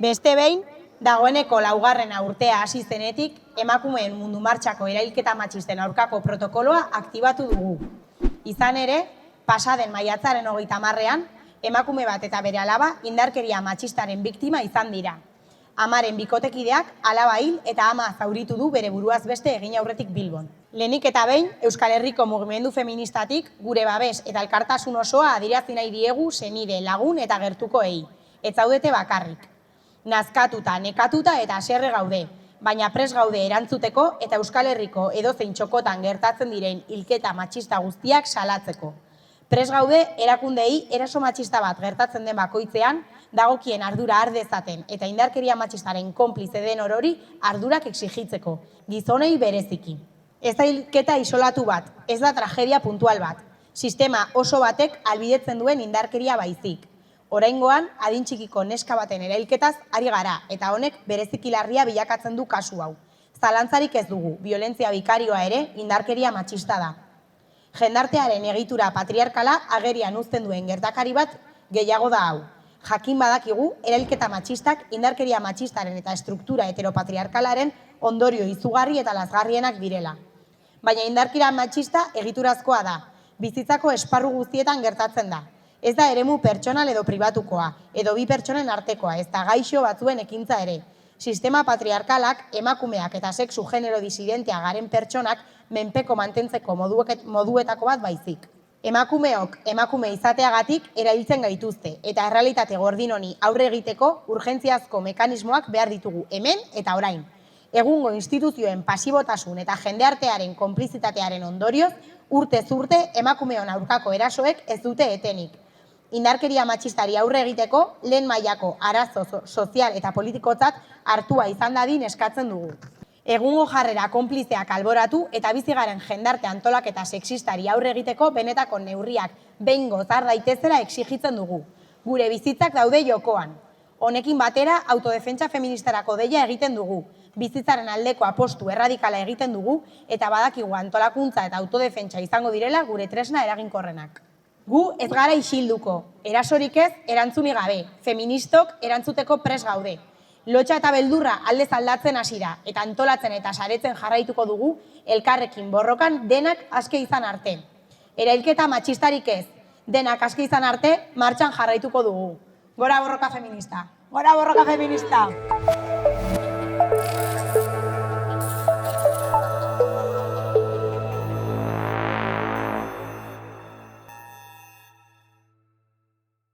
Beste behin, dagoeneko laugarrena urtea hasi zenetik, emakumeen mundu martxako erailketa matxisten aurkako protokoloa aktibatu dugu. Izan ere, pasaden maiatzaren 30ean, emakume bat eta bere alaba indarkeria matxistaren biktima izan dira. Amaren bikotekideak alaba hil eta ama zauritu du bere buruaz beste egin aurretik Bilbon. Lehenik eta behin, Euskal Herriko mugimendu feministatik gure babes eta elkartasun osoa adierazi nahi diegu senide, lagun eta gertukoei. Ez zaudete bakarrik. Nazkatuta, nekatuta eta haserre gaude, baina prest gaude erantzuteko eta Euskal Herriko edozein txokotan gertatzen diren hilketa matxista guztiak salatzeko. Prest gaude erakundei eraso matxista bat gertatzen den bakoitzean, dagokien ardura har dezaten eta indarkeria matxistaren konplize den orori ardurak exigitzeko, gizonei bereziki. Ez da hilketa isolatu bat, ez da tragedia puntual bat, sistema oso batek ahalbidetzen duen indarkeria baizik. Oraingoan, adin txikiko neska baten erailketaz ari gara, eta honek bereziki larria bilakatzen du kasu hau. Zalantzarik ez dugu, violentzia bikarioa ere indarkeria matxista da. Jendartearen egitura patriarkala agerian uzten duen gertakari bat gehiago da hau. Jakin badakigu, erailketa matxistak indarkeria matxistaren eta estruktura heteropatriarkalaren ondorio izugarri eta lazgarrienak direla. Baina indarkeria matxista egiturazkoa da, bizitzako esparru guztietan gertatzen da. Ez da eremu pertsonal edo pribatukoa, edo bi pertsonen artekoa, ez da gaixo batzuen ekintza ere. Sistema patriarkalak, emakumeak eta sexu genero disidentea garen pertsonak menpeko mantentzeko moduetako bat baizik. Emakumeok emakume izateagatik erailtzen gaituzte, eta errealitate gordin honi aurre egiteko urgentziazko mekanismoak behar ditugu hemen eta orain. Egungo instituzioen pasibotasun eta jendeartearen konplizitatearen ondorioz, urtez urte emakumeon aurkako erasoek ez dute etenik. Indarkeria matxistari aurre egiteko lehen mailako arazo sozial eta politikotzat hartua izan dadin eskatzen dugu. Egungo jarrera konplizeak alboratu eta bizigaren jendarte antolaketa sexistari aurre egiteko benetako neurriak behingoz har daitezela exigitzen dugu. Gure bizitzak daude jokoan. Honekin batera autodefentsa feministarako deia egiten dugu. Bizitzaren aldeko apostu erradikala egiten dugu eta badakigu antolakuntza eta autodefentsa izango direla gure tresna eraginkorrenak. Gu ez gara isilduko, erasorik ez erantzunik gabe, feministok erantzuteko prest gaude. Lotxa eta beldurra aldez aldatzen hasira eta antolatzen eta saretzen jarraituko dugu elkarrekin borrokan denak aske izan arte. Erailketa matxistarik ez, denak aske izan arte martxan jarraituko dugu. Gora borroka feminista! Gora borroka feminista!